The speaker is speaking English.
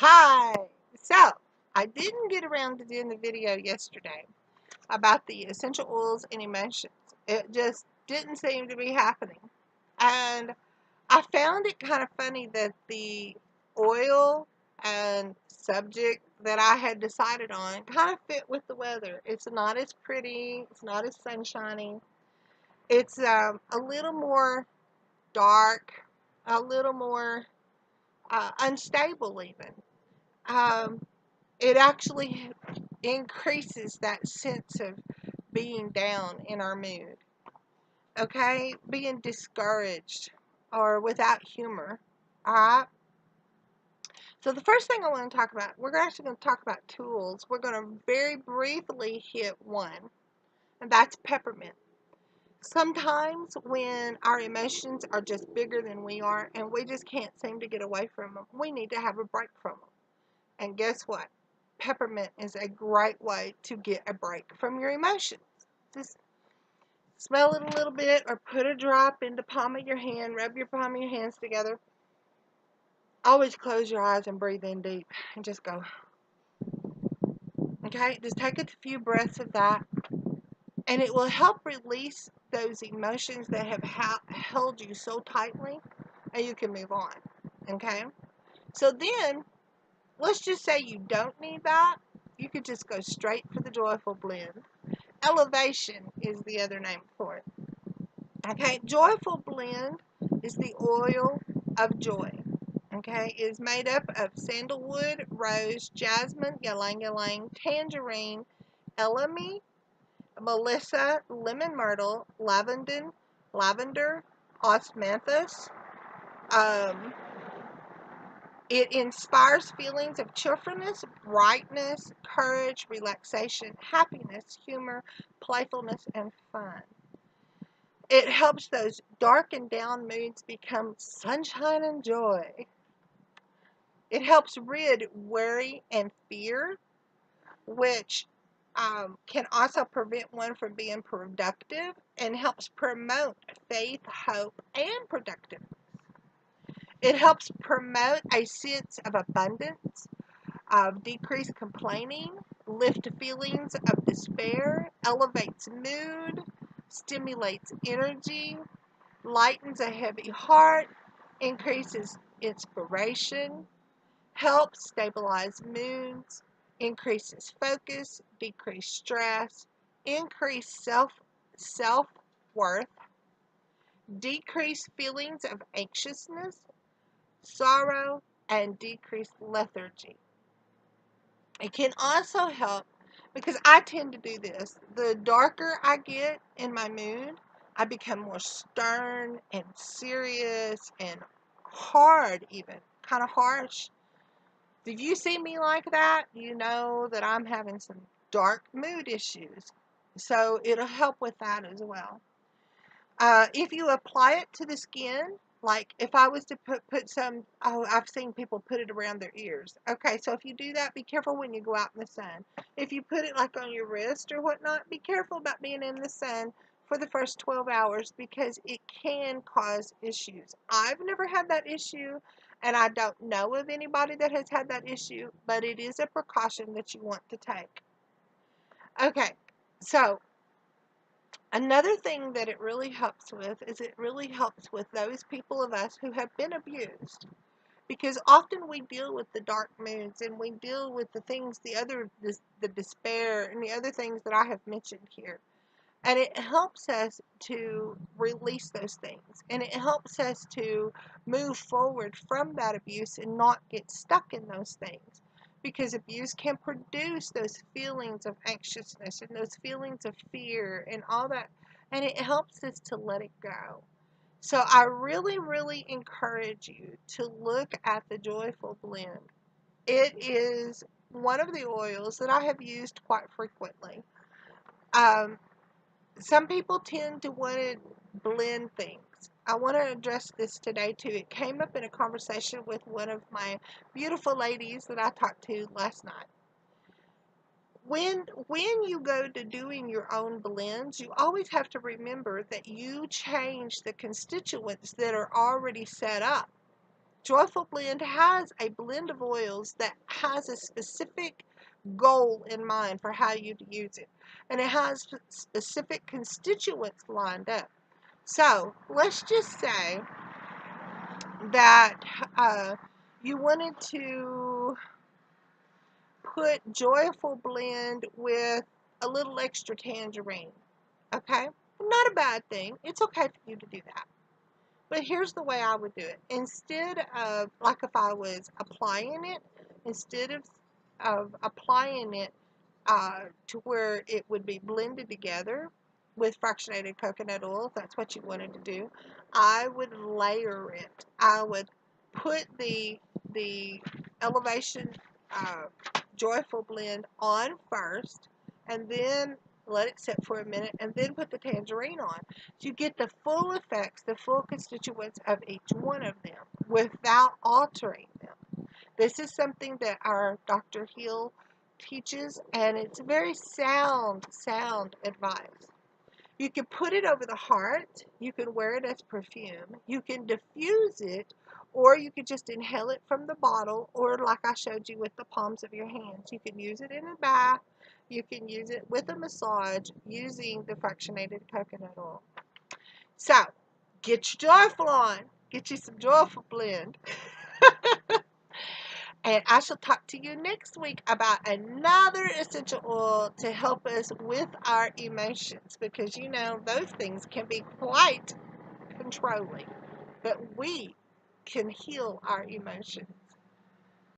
Hi! So, I didn't get around to doing the video yesterday about the essential oils and emotions. It just didn't seem to be happening. And I found it kind of funny that the oil and subject that I had decided on kind of fit with the weather. It's not as pretty, it's not as sunshiny. It's a little more dark, a little more unstable, even. Um, it actually increases that sense of being down in our mood, okay? Being discouraged or without humor, all right? So the first thing I want to talk about, we're actually going to talk about tools. We're going to very briefly hit one, and that's peppermint. Sometimes when our emotions are just bigger than we are and we just can't seem to get away from them, we need to have a break from them. And guess what? Peppermint is a great way to get a break from your emotions. Just smell it a little bit or put a drop in the palm of your hand. Rub your palm of your hands together. Always close your eyes and breathe in deep and just go. Okay? Just take a few breaths of that and it will help release those emotions that have held you so tightly and you can move on. Okay? So then, let's just say you don't need that. You could just go straight for the Joyful Blend. Elevation is the other name for it. Okay, Joyful Blend is the oil of joy. Okay, it is made up of sandalwood, rose, jasmine, ylang ylang, tangerine, elemi, melissa, lemon myrtle, lavender, osmanthus. Um, it inspires feelings of cheerfulness, brightness, courage, relaxation, happiness, humor, playfulness, and fun. It helps those dark and down moods become sunshine and joy. It helps rid worry and fear, which can also prevent one from being productive and helps promote faith, hope, and productivity. It helps promote a sense of abundance, of decreased complaining, lift feelings of despair, elevates mood, stimulates energy, lightens a heavy heart, increases inspiration, helps stabilize moods, increases focus, decrease stress, increase self-worth, decrease feelings of anxiousness, sorrow, and decrease lethargy. It can also help because I tend to do this. The darker I get in my mood, I become more stern and serious and hard, even kind of harsh. If you see me like that, you know that I'm having some dark mood issues. So it'll help with that as well. If you apply it to the skin, like if I was to put some, oh, I've seen people put it around their ears. Okay, so if you do that, be careful when you go out in the sun. If you put it like on your wrist or whatnot, be careful about being in the sun for the first 12 hours because it can cause issues. I've never had that issue and I don't know of anybody that has had that issue, but it is a precaution that you want to take. Okay, so another thing that it really helps with is it really helps with those people of us who have been abused. Because often we deal with the dark moods and we deal with the things, the despair and the other things that I have mentioned here. And it helps us to release those things. And it helps us to move forward from that abuse and not get stuck in those things. Because abuse can produce those feelings of anxiousness and those feelings of fear and all that. And it helps us to let it go. So I really, really encourage you to look at the Joyful Blend. It is one of the oils that I have used quite frequently. Um, some people tend to want to blend things. I want to address this today too. It came up in a conversation with one of my beautiful ladies that I talked to last night. When you go to doing your own blends, you always have to remember that you change the constituents that are already set up. Joyful Blend has a blend of oils that has a specific goal in mind for how you use it. And it has specific constituents lined up. So let's just say that you wanted to put Joyful Blend with a little extra tangerine. Okay? Not a bad thing. It's okay for you to do that. But here's the way I would do it. Instead of, like if I was applying it, instead of applying it to where it would be blended together with fractionated coconut oil, if that's what you wanted to do, I would layer it. I would put the Elevation uh, Joyful Blend on first, and then let it sit for a minute, and then put the tangerine on. So you get the full effects, the full constituents of each one of them without altering them. This is something that our Dr. Hill teaches, and it's very sound advice. You can put it over the heart, you can wear it as perfume, you can diffuse it, or you could just inhale it from the bottle, or like I showed you with the palms of your hands. You can use it in a bath, you can use it with a massage using the fractionated coconut oil. So, get your Joyful on, get you some Joyful Blend. And I shall talk to you next week about another essential oil to help us with our emotions, because you know those things can be quite controlling, but we can heal our emotions.